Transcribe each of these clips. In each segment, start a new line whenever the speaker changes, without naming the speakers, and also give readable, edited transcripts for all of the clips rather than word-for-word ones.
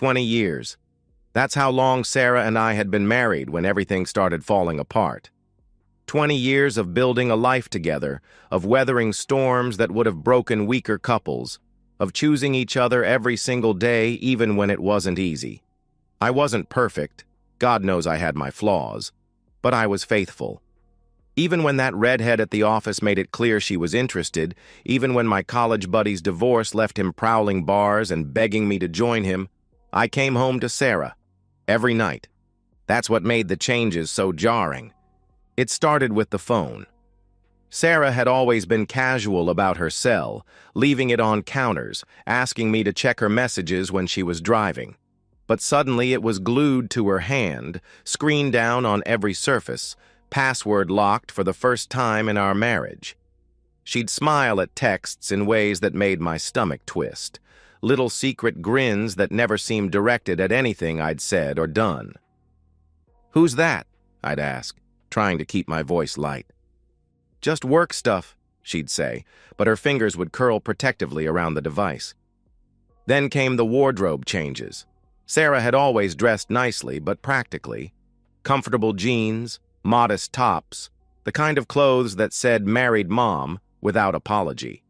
20 years. That's how long Sarah and I had been married when everything started falling apart. 20 years of building a life together, of weathering storms that would have broken weaker couples, of choosing each other every single day even when it wasn't easy. I wasn't perfect. God knows I had my flaws. But I was faithful. Even when that redhead at the office made it clear she was interested, even when my college buddy's divorce left him prowling bars and begging me to join him, I came home to Sarah. Every night. That's what made the changes so jarring. It started with the phone. Sarah had always been casual about her cell, leaving it on counters, asking me to check her messages when she was driving. But suddenly it was glued to her hand, screened down on every surface, password locked for the first time in our marriage. She'd smile at texts in ways that made my stomach twist, little secret grins that never seemed directed at anything I'd said or done. "Who's that?" I'd ask, trying to keep my voice light. "Just work stuff," she'd say, but her fingers would curl protectively around the device. Then came the wardrobe changes. Sarah had always dressed nicely but practically. Comfortable jeans, modest tops, the kind of clothes that said married mom without apology.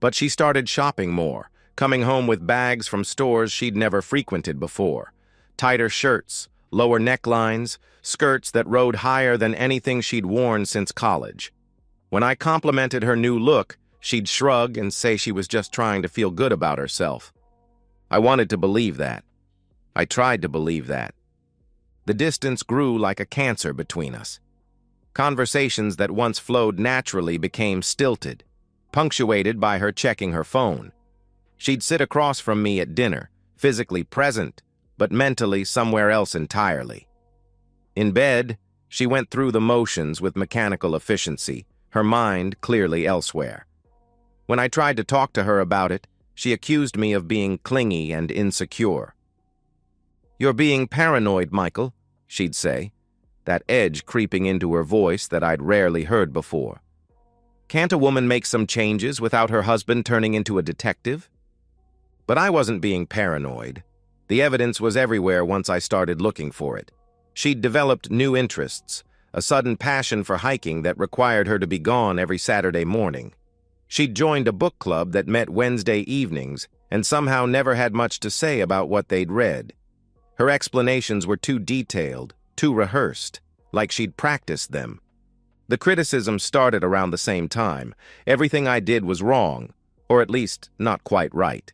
But she started shopping more, coming home with bags from stores she'd never frequented before. Tighter shirts, lower necklines, skirts that rode higher than anything she'd worn since college. When I complimented her new look, she'd shrug and say she was just trying to feel good about herself. I wanted to believe that. I tried to believe that. The distance grew like a cancer between us. Conversations that once flowed naturally became stilted, punctuated by her checking her phone. She'd sit across from me at dinner, physically present, but mentally somewhere else entirely. In bed, she went through the motions with mechanical efficiency, her mind clearly elsewhere. When I tried to talk to her about it, she accused me of being clingy and insecure. "You're being paranoid, Michael," she'd say, that edge creeping into her voice that I'd rarely heard before. "Can't a woman make some changes without her husband turning into a detective?" But I wasn't being paranoid. The evidence was everywhere once I started looking for it. She'd developed new interests, a sudden passion for hiking that required her to be gone every Saturday morning. She'd joined a book club that met Wednesday evenings and somehow never had much to say about what they'd read. Her explanations were too detailed, too rehearsed, like she'd practiced them. The criticism started around the same time. Everything I did was wrong, or at least not quite right.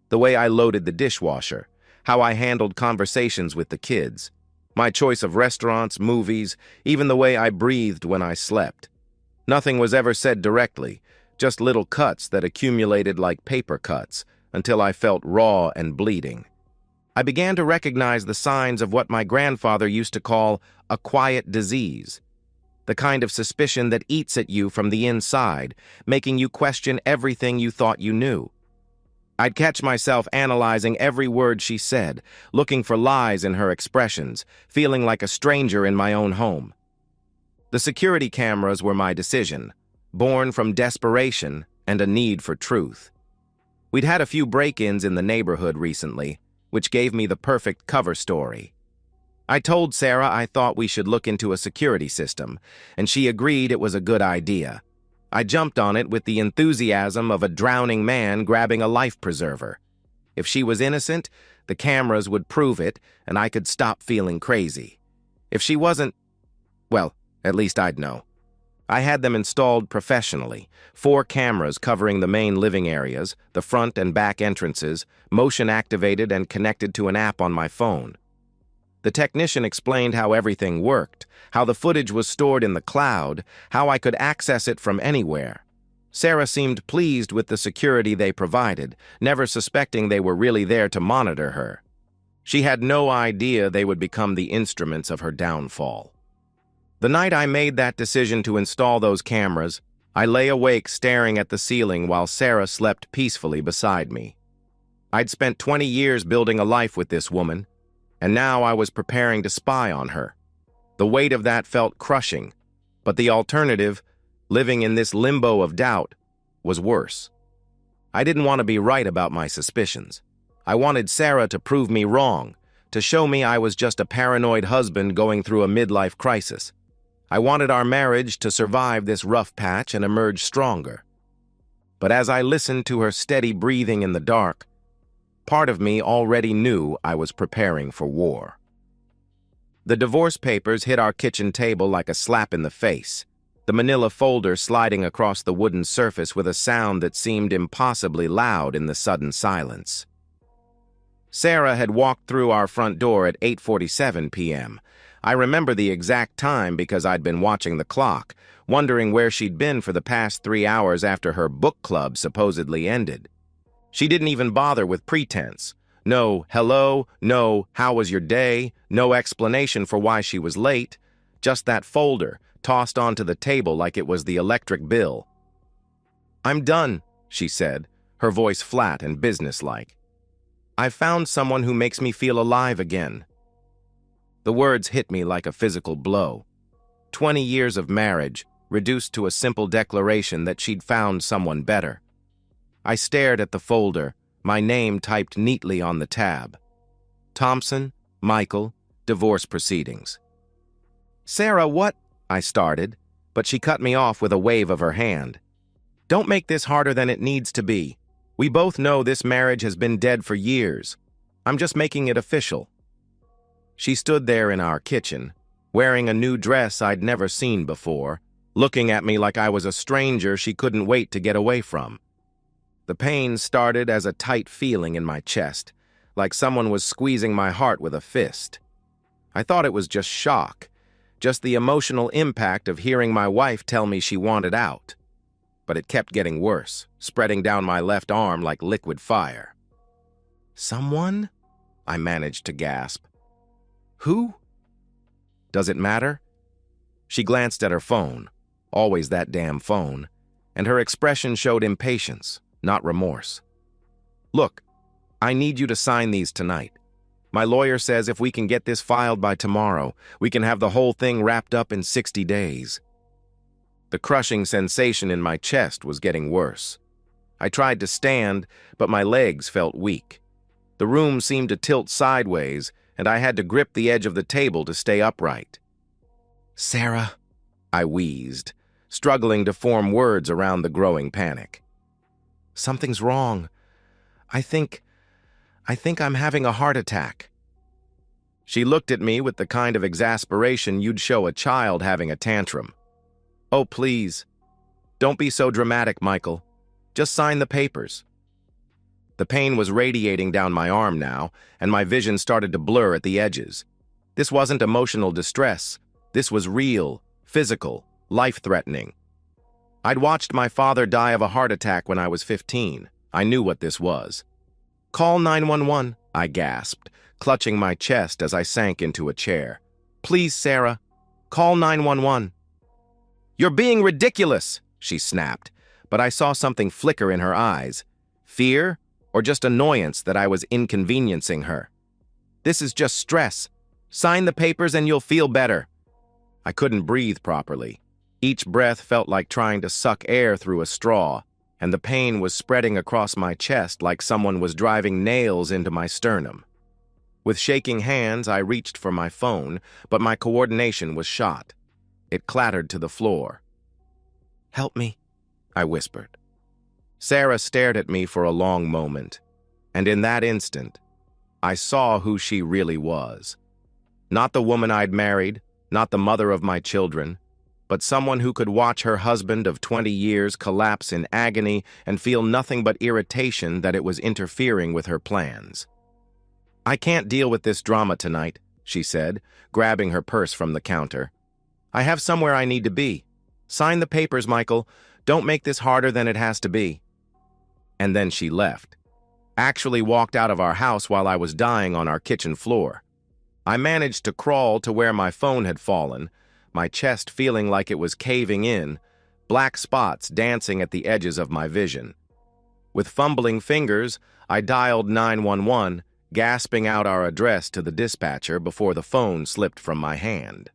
The way I loaded the dishwasher, how I handled conversations with the kids, my choice of restaurants, movies, even the way I breathed when I slept. Nothing was ever said directly, just little cuts that accumulated like paper cuts until I felt raw and bleeding. I began to recognize the signs of what my grandfather used to call a quiet disease, the kind of suspicion that eats at you from the inside, making you question everything you thought you knew. I'd catch myself analyzing every word she said, looking for lies in her expressions, feeling like a stranger in my own home. The security cameras were my decision, born from desperation and a need for truth. We'd had a few break-ins in the neighborhood recently, which gave me the perfect cover story. I told Sarah I thought we should look into a security system, and she agreed it was a good idea. I jumped on it with the enthusiasm of a drowning man grabbing a life preserver. If she was innocent, the cameras would prove it, and I could stop feeling crazy. If she wasn't, well, at least I'd know. I had them installed professionally, 4 cameras covering the main living areas, the front and back entrances, motion-activated and connected to an app on my phone. The technician explained how everything worked, how the footage was stored in the cloud, how I could access it from anywhere. Sarah seemed pleased with the security they provided, never suspecting they were really there to monitor her. She had no idea they would become the instruments of her downfall. The night I made that decision to install those cameras, I lay awake staring at the ceiling while Sarah slept peacefully beside me. I'd spent 20 years building a life with this woman, and now I was preparing to spy on her. The weight of that felt crushing, but the alternative, living in this limbo of doubt, was worse. I didn't want to be right about my suspicions. I wanted Sarah to prove me wrong, to show me I was just a paranoid husband going through a midlife crisis. I wanted our marriage to survive this rough patch and emerge stronger. But as I listened to her steady breathing in the dark, part of me already knew I was preparing for war. The divorce papers hit our kitchen table like a slap in the face, the manila folder sliding across the wooden surface with a sound that seemed impossibly loud in the sudden silence. Sarah had walked through our front door at 8:47 p.m. I remember the exact time because I'd been watching the clock, wondering where she'd been for the past 3 hours after her book club supposedly ended. She didn't even bother with pretense. No hello, no how was your day, no explanation for why she was late, just that folder tossed onto the table like it was the electric bill. "I'm done," she said, her voice flat and businesslike. "I've found someone who makes me feel alive again." The words hit me like a physical blow. 20 years of marriage, reduced to a simple declaration that she'd found someone better. I stared at the folder, my name typed neatly on the tab. Thompson, Michael, divorce proceedings. "Sarah, what?" I started, but she cut me off with a wave of her hand. "Don't make this harder than it needs to be. We both know this marriage has been dead for years. I'm just making it official." She stood there in our kitchen, wearing a new dress I'd never seen before, looking at me like I was a stranger she couldn't wait to get away from. The pain started as a tight feeling in my chest, like someone was squeezing my heart with a fist. I thought it was just shock, just the emotional impact of hearing my wife tell me she wanted out. But it kept getting worse, spreading down my left arm like liquid fire. "Someone?" I managed to gasp. "Who?" "Does it matter?" She glanced at her phone, always that damn phone, and her expression showed impatience, not remorse. "Look, I need you to sign these tonight. My lawyer says if we can get this filed by tomorrow, we can have the whole thing wrapped up in 60 days. The crushing sensation in my chest was getting worse. I tried to stand, but my legs felt weak. The room seemed to tilt sideways, and I had to grip the edge of the table to stay upright. "Sarah," I wheezed, struggling to form words around the growing panic. "Something's wrong. I think I'm having a heart attack." She looked at me with the kind of exasperation you'd show a child having a tantrum. "Oh, please. Don't be so dramatic, Michael. Just sign the papers." The pain was radiating down my arm now, and my vision started to blur at the edges. This wasn't emotional distress. This was real, physical, life-threatening. I'd watched my father die of a heart attack when I was 15. I knew what this was. "Call 911, I gasped, clutching my chest as I sank into a chair. "Please, Sarah, call 911. "You're being ridiculous," she snapped, but I saw something flicker in her eyes. Fear, or just annoyance that I was inconveniencing her. "This is just stress. Sign the papers and you'll feel better." I couldn't breathe properly. Each breath felt like trying to suck air through a straw, and the pain was spreading across my chest like someone was driving nails into my sternum. With shaking hands, I reached for my phone, but my coordination was shot. It clattered to the floor. "Help me," I whispered. Sarah stared at me for a long moment, and in that instant, I saw who she really was. Not the woman I'd married, not the mother of my children, but someone who could watch her husband of 20 years collapse in agony and feel nothing but irritation that it was interfering with her plans. "I can't deal with this drama tonight," she said, grabbing her purse from the counter. "I have somewhere I need to be. Sign the papers, Michael. Don't make this harder than it has to be." And then she left. Actually walked out of our house while I was dying on our kitchen floor. I managed to crawl to where my phone had fallen, my chest feeling like it was caving in, black spots dancing at the edges of my vision. With fumbling fingers, I dialed 911, gasping out our address to the dispatcher before the phone slipped from my hand.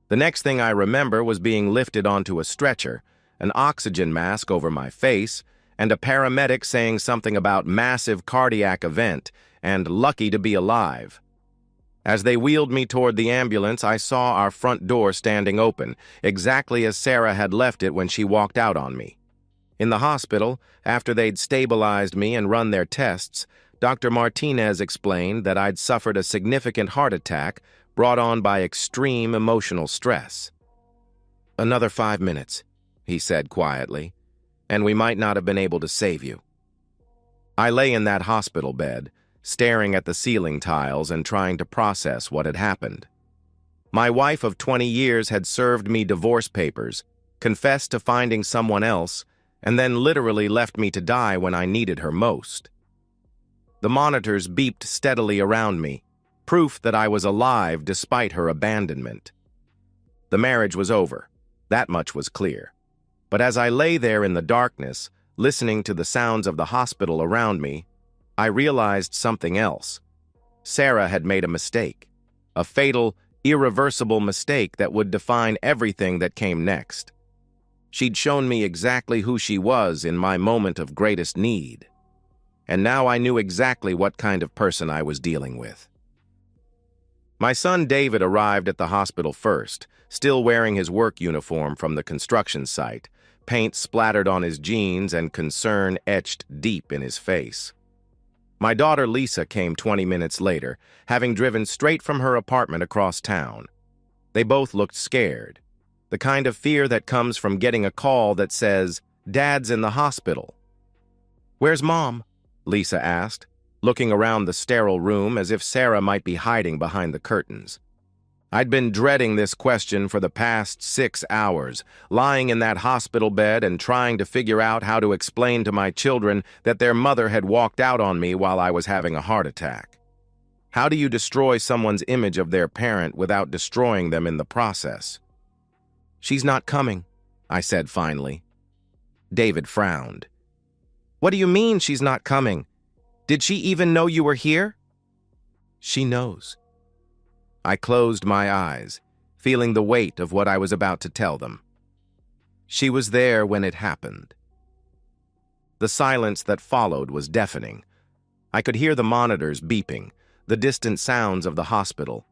The next thing I remember was being lifted onto a stretcher, an oxygen mask over my face, and a paramedic saying something about massive cardiac event and lucky to be alive. As they wheeled me toward the ambulance, I saw our front door standing open, exactly as Sarah had left it when she walked out on me. In the hospital, after they'd stabilized me and run their tests, Dr. Martinez explained that I'd suffered a significant heart attack brought on by extreme emotional stress. "Another 5 minutes," he said quietly, "and we might not have been able to save you." I lay in that hospital bed, staring at the ceiling tiles and trying to process what had happened. My wife of 20 years had served me divorce papers, confessed to finding someone else, and then literally left me to die when I needed her most. The monitors beeped steadily around me, proof that I was alive despite her abandonment. The marriage was over, that much was clear. But as I lay there in the darkness, listening to the sounds of the hospital around me, I realized something else. Sarah had made a mistake, a fatal, irreversible mistake that would define everything that came next. She'd shown me exactly who she was in my moment of greatest need. And now I knew exactly what kind of person I was dealing with. My son David arrived at the hospital first, still wearing his work uniform from the construction site, paint splattered on his jeans and concern etched deep in his face. My daughter Lisa came 20 minutes later, having driven straight from her apartment across town. They both looked scared. The kind of fear that comes from getting a call that says, "Dad's in the hospital." "Where's Mom?" Lisa asked, looking around the sterile room as if Sarah might be hiding behind the curtains. I'd been dreading this question for the past 6 hours, lying in that hospital bed and trying to figure out how to explain to my children that their mother had walked out on me while I was having a heart attack. How do you destroy someone's image of their parent without destroying them in the process? "She's not coming," I said finally. David frowned. "What do you mean she's not coming? Did she even know you were here?" "She knows." I closed my eyes, feeling the weight of what I was about to tell them. She was there when it happened. The silence that followed was deafening. I could hear the monitors beeping, the distant sounds of the hospital,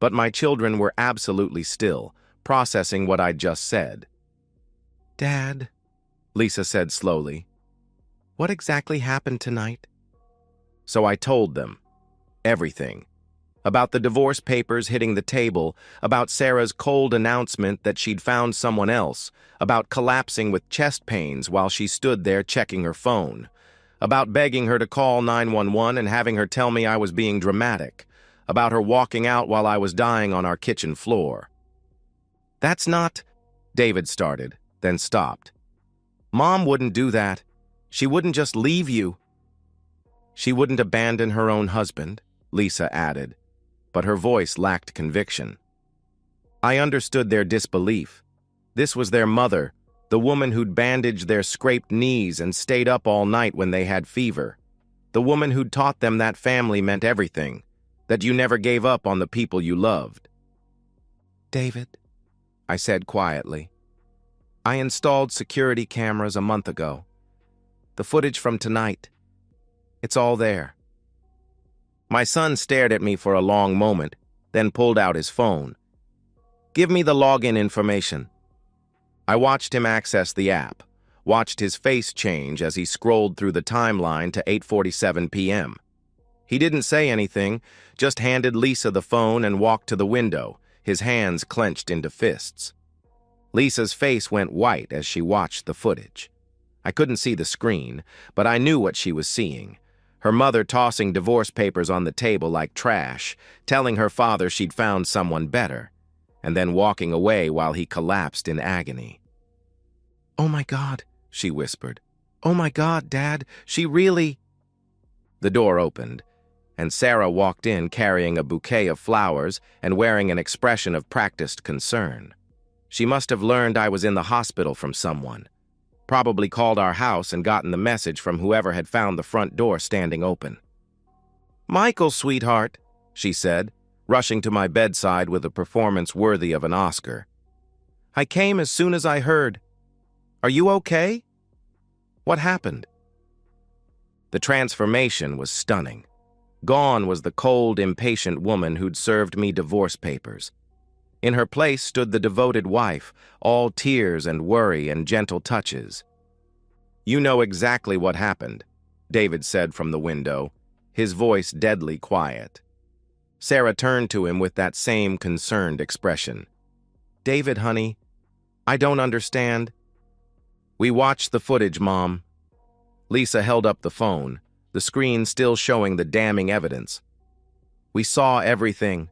but my children were absolutely still, processing what I'd just said. "Dad," Lisa said slowly, "what exactly happened tonight?" So I told them everything. About the divorce papers hitting the table, about Sarah's cold announcement that she'd found someone else, about collapsing with chest pains while she stood there checking her phone, about begging her to call 911 and having her tell me I was being dramatic, about her walking out while I was dying on our kitchen floor. "That's not," David started, then stopped. "Mom wouldn't do that. She wouldn't just leave you." "She wouldn't abandon her own husband," Lisa added, but her voice lacked conviction. I understood their disbelief. This was their mother, the woman who'd bandaged their scraped knees and stayed up all night when they had fever, the woman who'd taught them that family meant everything, that you never gave up on the people you loved. "David," I said quietly, "I installed security cameras a month ago. The footage from tonight, it's all there." My son stared at me for a long moment, then pulled out his phone. "Give me the login information." I watched him access the app, watched his face change as he scrolled through the timeline to 8:47 p.m. He didn't say anything, just handed Lisa the phone and walked to the window, his hands clenched into fists. Lisa's face went white as she watched the footage. I couldn't see the screen, but I knew what she was seeing. Her mother tossing divorce papers on the table like trash, telling her father she'd found someone better, and then walking away while he collapsed in agony. "Oh my God," she whispered. "Oh my God, Dad, she really—" The door opened, and Sarah walked in carrying a bouquet of flowers and wearing an expression of practiced concern. She must have learned I was in the hospital from someone. Probably called our house and gotten the message from whoever had found the front door standing open. "Michael, sweetheart," she said, rushing to my bedside with a performance worthy of an Oscar. "I came as soon as I heard. Are you okay?" "What happened?" The transformation was stunning. Gone was the cold, impatient woman who'd served me divorce papers. In her place stood the devoted wife, all tears and worry and gentle touches. "You know exactly what happened," David said from the window, his voice deadly quiet. Sarah turned to him with that same concerned expression. "David, honey, I don't understand." "We watched the footage, Mom." Lisa held up the phone, the screen still showing the damning evidence. "We saw everything."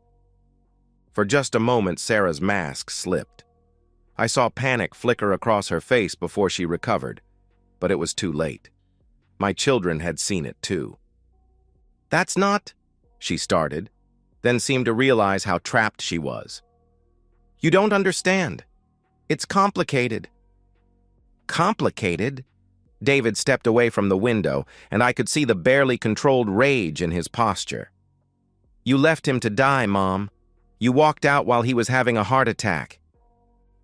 For just a moment, Sarah's mask slipped. I saw panic flicker across her face before she recovered, but it was too late. My children had seen it too. "That's not," she started, then seemed to realize how trapped she was. "You don't understand. It's complicated." "Complicated?" David stepped away from the window, and I could see the barely controlled rage in his posture. "You left him to die, Mom. You walked out while he was having a heart attack.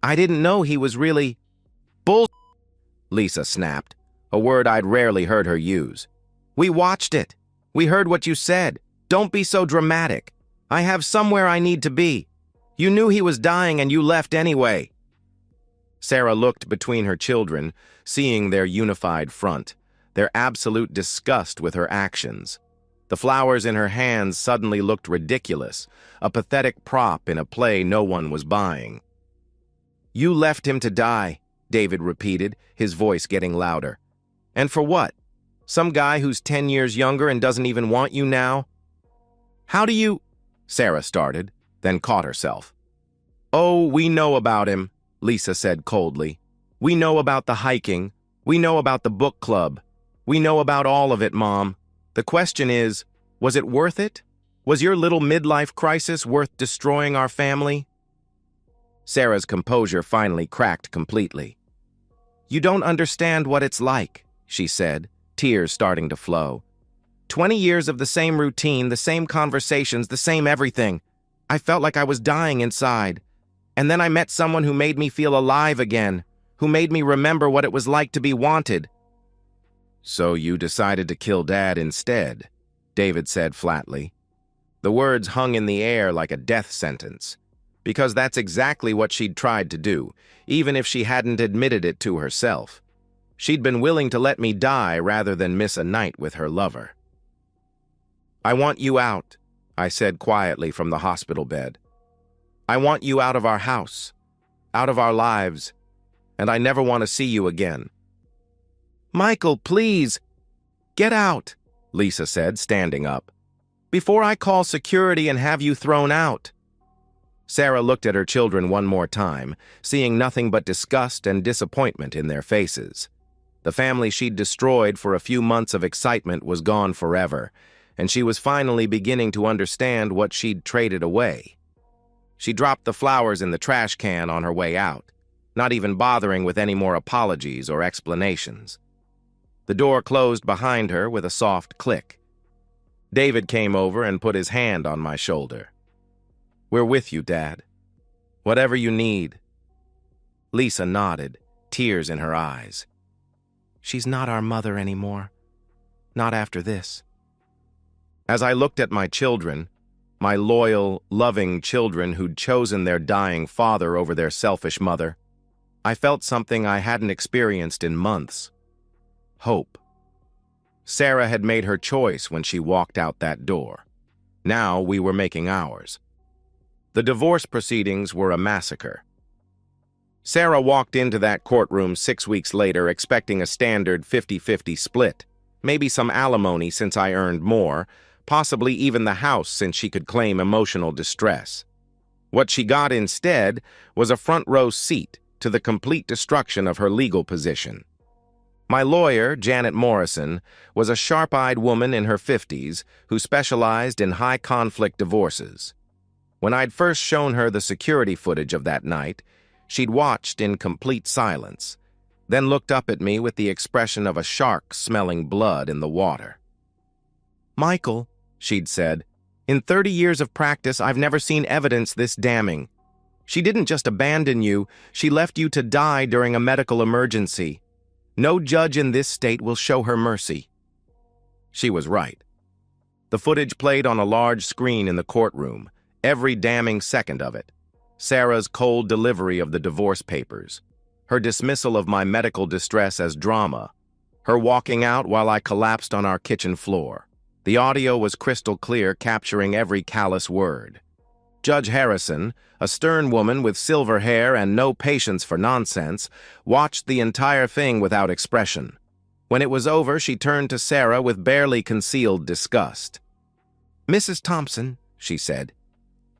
I didn't know he was really—" "Bull—" Lisa snapped, a word I'd rarely heard her use. "We watched it. We heard what you said. Don't be so dramatic. I have somewhere I need to be. You knew he was dying and you left anyway." Sarah looked between her children, seeing their unified front, their absolute disgust with her actions. The flowers in her hands suddenly looked ridiculous, a pathetic prop in a play no one was buying. "You left him to die," David repeated, his voice getting louder. "And for what? Some guy who's 10 years younger and doesn't even want you now?" "How do you—" Sarah started, then caught herself. "Oh, we know about him," Lisa said coldly. "We know about the hiking. We know about the book club. We know about all of it, Mom. The question is, was it worth it? Was your little midlife crisis worth destroying our family?" Sarah's composure finally cracked completely. "You don't understand what it's like," she said, tears starting to flow. 20 years of the same routine, the same conversations, the same everything. I felt like I was dying inside. And then I met someone who made me feel alive again, who made me remember what it was like to be wanted." "So you decided to kill Dad instead," David said flatly. The words hung in the air like a death sentence, because that's exactly what she'd tried to do, even if she hadn't admitted it to herself. She'd been willing to let me die rather than miss a night with her lover. "I want you out," I said quietly from the hospital bed. "I want you out of our house, out of our lives, and I never want to see you again." "Michael, please, get out," Lisa said, standing up, "before I call security and have you thrown out." Sarah looked at her children one more time, seeing nothing but disgust and disappointment in their faces. The family she'd destroyed for a few months of excitement was gone forever, and she was finally beginning to understand what she'd traded away. She dropped the flowers in the trash can on her way out, not even bothering with any more apologies or explanations. The door closed behind her with a soft click. David came over and put his hand on my shoulder. "We're with you, Dad. Whatever you need." Lisa nodded, tears in her eyes. "She's not our mother anymore. Not after this." As I looked at my children, my loyal, loving children who'd chosen their dying father over their selfish mother, I felt something I hadn't experienced in months. Hope. Sarah had made her choice when she walked out that door. Now we were making ours. The divorce proceedings were a massacre. Sarah walked into that courtroom 6 weeks later expecting a standard 50-50 split, maybe some alimony since I earned more, possibly even the house since she could claim emotional distress. What she got instead was a front-row seat to the complete destruction of her legal position. My lawyer, Janet Morrison, was a sharp-eyed woman in her 50s who specialized in high-conflict divorces. When I'd first shown her the security footage of that night, she'd watched in complete silence, then looked up at me with the expression of a shark smelling blood in the water. "Michael," she'd said, "in 30 years of practice, I've never seen evidence this damning. She didn't just abandon you, she left you to die during a medical emergency. No judge in this state will show her mercy." She was right. The footage played on a large screen in the courtroom, every damning second of it. Sarah's cold delivery of the divorce papers, her dismissal of my medical distress as drama, her walking out while I collapsed on our kitchen floor. The audio was crystal clear, capturing every callous word. Judge Harrison, a stern woman with silver hair and no patience for nonsense, watched the entire thing without expression. When it was over, she turned to Sarah with barely concealed disgust. "Mrs. Thompson," she said,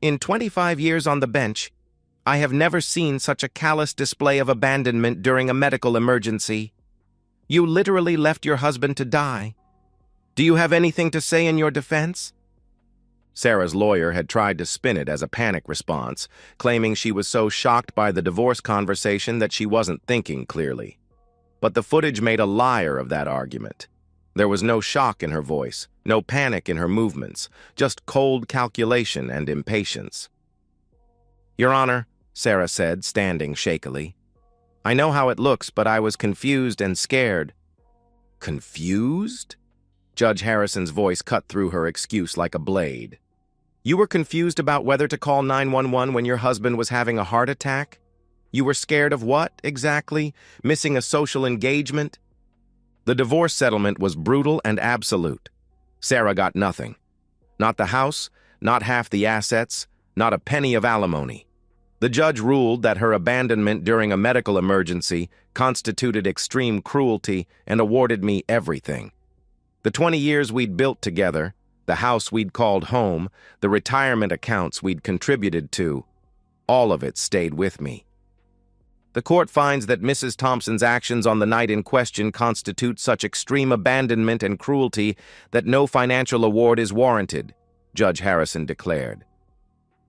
"in 25 years on the bench, I have never seen such a callous display of abandonment during a medical emergency. You literally left your husband to die. Do you have anything to say in your defense?" Sarah's lawyer had tried to spin it as a panic response, claiming she was so shocked by the divorce conversation that she wasn't thinking clearly. But the footage made a liar of that argument. There was no shock in her voice, no panic in her movements, just cold calculation and impatience. "Your Honor," Sarah said, standing shakily, "I know how it looks, but I was confused and scared." "Confused?" Judge Harrison's voice cut through her excuse like a blade. "You were confused about whether to call 911 when your husband was having a heart attack? You were scared of what, exactly? Missing a social engagement?" The divorce settlement was brutal and absolute. Sarah got nothing. Not the house, not half the assets, not a penny of alimony. The judge ruled that her abandonment during a medical emergency constituted extreme cruelty and awarded me everything. The 20 years we'd built together, the house we'd called home, the retirement accounts we'd contributed to, all of it stayed with me. The court finds that Mrs. Thompson's actions on the night in question constitute such extreme abandonment and cruelty that no financial award is warranted, Judge Harrison declared.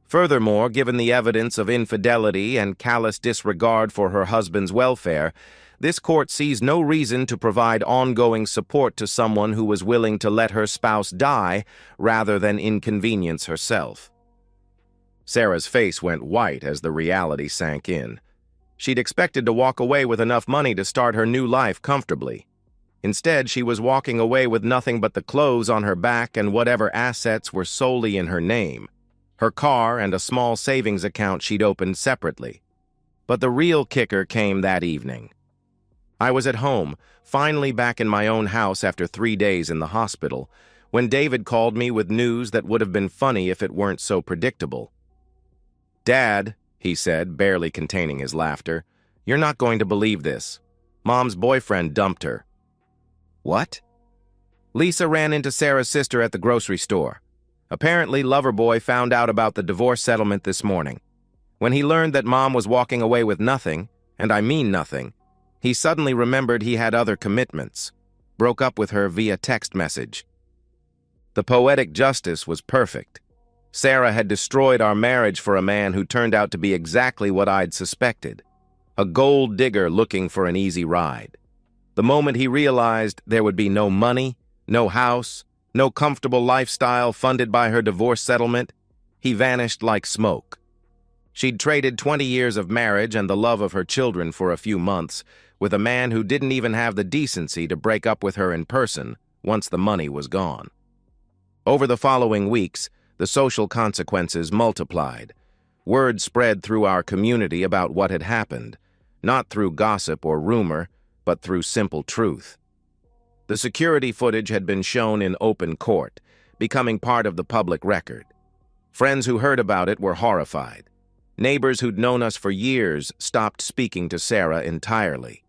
Furthermore, given the evidence of infidelity and callous disregard for her husband's welfare, this court sees no reason to provide ongoing support to someone who was willing to let her spouse die rather than inconvenience herself. Sarah's face went white as the reality sank in. She'd expected to walk away with enough money to start her new life comfortably. Instead, she was walking away with nothing but the clothes on her back and whatever assets were solely in her name, her car and a small savings account she'd opened separately. But the real kicker came that evening. I was at home, finally back in my own house after 3 days in the hospital, when David called me with news that would have been funny if it weren't so predictable. "Dad," he said, barely containing his laughter, "you're not going to believe this. Mom's boyfriend dumped her." "What?" "Lisa ran into Sarah's sister at the grocery store. Apparently, Loverboy found out about the divorce settlement this morning. When he learned that Mom was walking away with nothing, and I mean nothing, he suddenly remembered he had other commitments, broke up with her via text message. The poetic justice was perfect. Sarah had destroyed our marriage for a man who turned out to be exactly what I'd suspected, a gold digger looking for an easy ride. The moment he realized there would be no money, no house, no comfortable lifestyle funded by her divorce settlement, he vanished like smoke. She'd traded 20 years of marriage and the love of her children for a few months with a man who didn't even have the decency to break up with her in person once the money was gone. Over the following weeks, the social consequences multiplied. Word spread through our community about what had happened, not through gossip or rumor, but through simple truth. The security footage had been shown in open court, becoming part of the public record. Friends who heard about it were horrified. Neighbors who'd known us for years stopped speaking to Sarah entirely.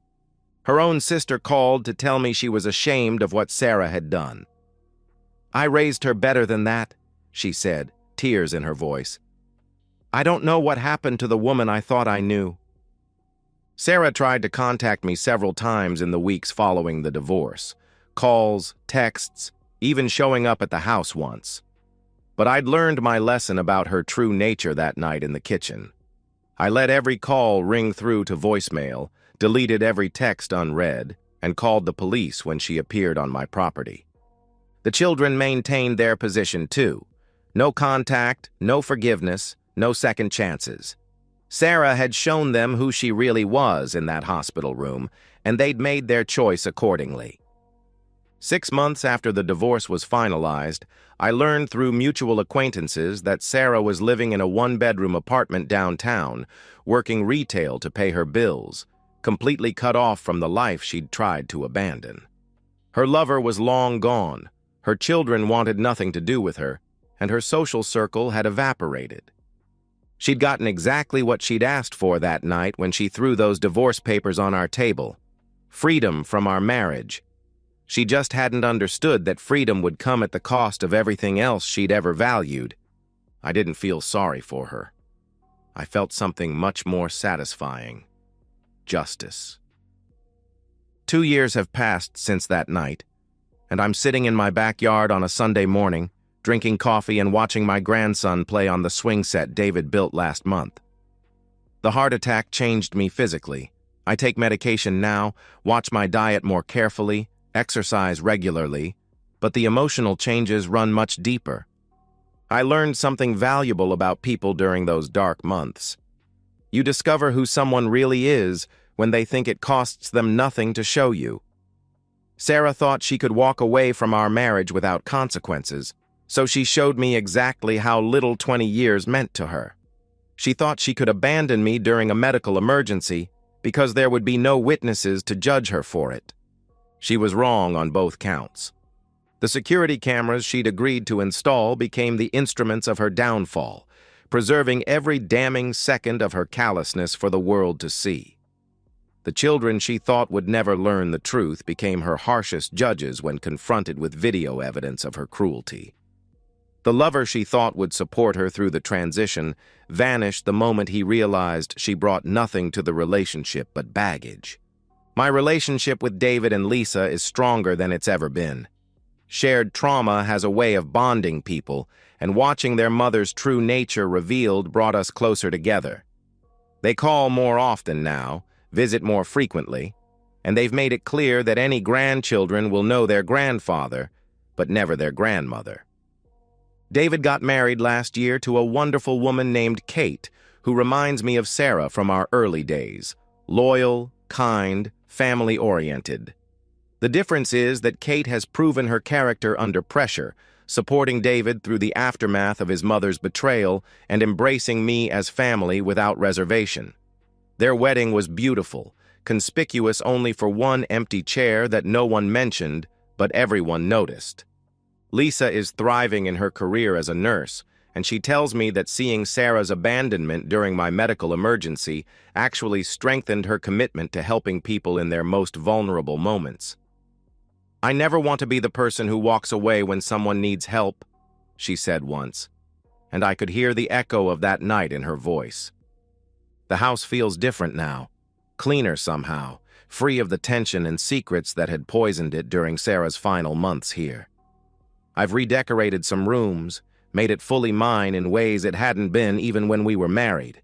Her own sister called to tell me she was ashamed of what Sarah had done. "I raised her better than that," she said, tears in her voice. "I don't know what happened to the woman I thought I knew." Sarah tried to contact me several times in the weeks following the divorce. Calls, texts, even showing up at the house once. But I'd learned my lesson about her true nature that night in the kitchen. I let every call ring through to voicemail, deleted every text unread, and called the police when she appeared on my property. The children maintained their position too. No contact, no forgiveness, no second chances. Sarah had shown them who she really was in that hospital room, and they'd made their choice accordingly. 6 months after the divorce was finalized, I learned through mutual acquaintances that Sarah was living in a one-bedroom apartment downtown, working retail to pay her bills, completely cut off from the life she'd tried to abandon. Her lover was long gone, her children wanted nothing to do with her, and her social circle had evaporated. She'd gotten exactly what she'd asked for that night when she threw those divorce papers on our table: freedom from our marriage. She just hadn't understood that freedom would come at the cost of everything else she'd ever valued. I didn't feel sorry for her. I felt something much more satisfying: justice. 2 years have passed since that night, and I'm sitting in my backyard on a Sunday morning, drinking coffee and watching my grandson play on the swing set David built last month. The heart attack changed me physically. I take medication now, watch my diet more carefully, exercise regularly, but the emotional changes run much deeper. I learned something valuable about people during those dark months. You discover who someone really is when they think it costs them nothing to show you. Sarah thought she could walk away from our marriage without consequences, so she showed me exactly how little 20 years meant to her. She thought she could abandon me during a medical emergency because there would be no witnesses to judge her for it. She was wrong on both counts. The security cameras she'd agreed to install became the instruments of her downfall, preserving every damning second of her callousness for the world to see. The children she thought would never learn the truth became her harshest judges when confronted with video evidence of her cruelty. The lover she thought would support her through the transition vanished the moment he realized she brought nothing to the relationship but baggage. My relationship with David and Lisa is stronger than it's ever been. Shared trauma has a way of bonding people, and watching their mother's true nature revealed brought us closer together. They call more often now, visit more frequently, and they've made it clear that any grandchildren will know their grandfather, but never their grandmother. David got married last year to a wonderful woman named Kate, who reminds me of Sarah from our early days: loyal, kind, family-oriented. The difference is that Kate has proven her character under pressure, supporting David through the aftermath of his mother's betrayal and embracing me as family without reservation. Their wedding was beautiful, conspicuous only for one empty chair that no one mentioned, but everyone noticed. Lisa is thriving in her career as a nurse, and she tells me that seeing Sarah's abandonment during my medical emergency actually strengthened her commitment to helping people in their most vulnerable moments. "I never want to be the person who walks away when someone needs help," she said once, and I could hear the echo of that night in her voice. The house feels different now, cleaner somehow, free of the tension and secrets that had poisoned it during Sarah's final months here. I've redecorated some rooms, made it fully mine in ways it hadn't been even when we were married.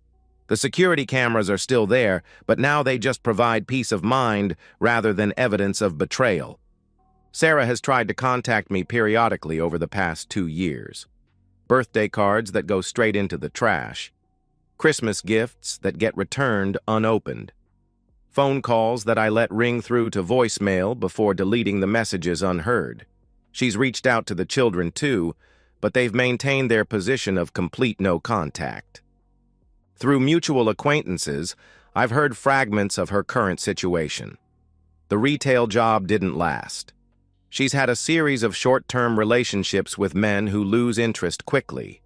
The security cameras are still there, but now they just provide peace of mind rather than evidence of betrayal. Sarah has tried to contact me periodically over the past 2 years. Birthday cards that go straight into the trash. Christmas gifts that get returned unopened. Phone calls that I let ring through to voicemail before deleting the messages unheard. She's reached out to the children too, but they've maintained their position of complete no contact. Through mutual acquaintances, I've heard fragments of her current situation. The retail job didn't last. She's had a series of short-term relationships with men who lose interest quickly.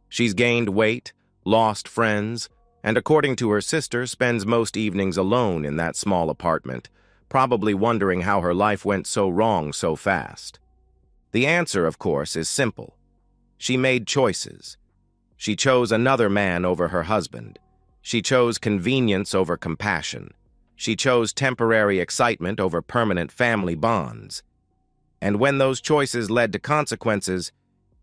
She's gained weight, lost friends, and according to her sister, spends most evenings alone in that small apartment, probably wondering how her life went so wrong so fast. The answer, of course, is simple. She made choices. She chose another man over her husband. She chose convenience over compassion. She chose temporary excitement over permanent family bonds. And when those choices led to consequences,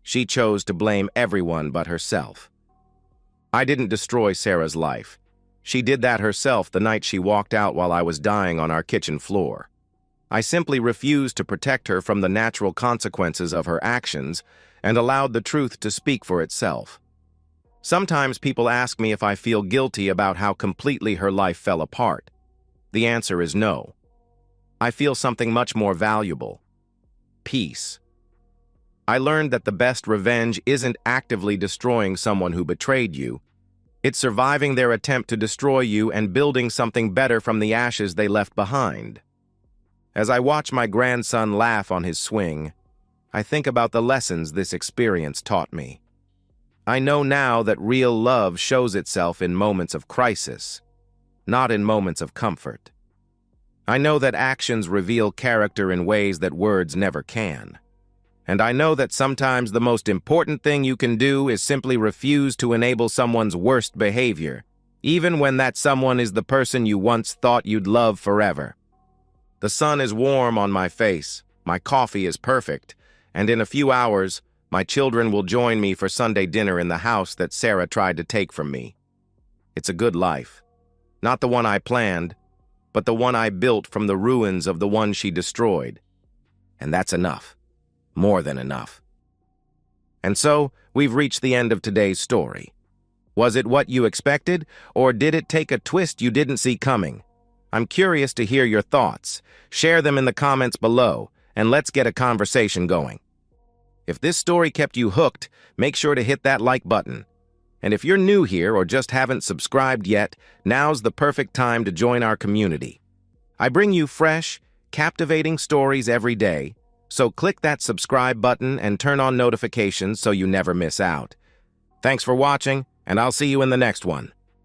she chose to blame everyone but herself. I didn't destroy Sarah's life. She did that herself the night she walked out while I was dying on our kitchen floor. I simply refused to protect her from the natural consequences of her actions and allowed the truth to speak for itself. Sometimes people ask me if I feel guilty about how completely her life fell apart. The answer is no. I feel something much more valuable. peace. I learned that the best revenge isn't actively destroying someone who betrayed you. It's surviving their attempt to destroy you and building something better from the ashes they left behind. As I watch my grandson laugh on his swing, I think about the lessons this experience taught me. I know now that real love shows itself in moments of crisis, not in moments of comfort. I know that actions reveal character in ways that words never can. And I know that sometimes the most important thing you can do is simply refuse to enable someone's worst behavior, even when that someone is the person you once thought you'd love forever. The sun is warm on my face, my coffee is perfect, and in a few hours, my children will join me for Sunday dinner in the house that Sarah tried to take from me. It's a good life. Not the one I planned, but the one I built from the ruins of the one she destroyed. And that's enough. More than enough. And so, we've reached the end of today's story. Was it what you expected, or did it take a twist you didn't see coming? I'm curious to hear your thoughts. Share them in the comments below, and let's get a conversation going. If this story kept you hooked, make sure to hit that like button. And if you're new here or just haven't subscribed yet, now's the perfect time to join our community. I bring you fresh, captivating stories every day, so click that subscribe button and turn on notifications so you never miss out. Thanks for watching, and I'll see you in the next one.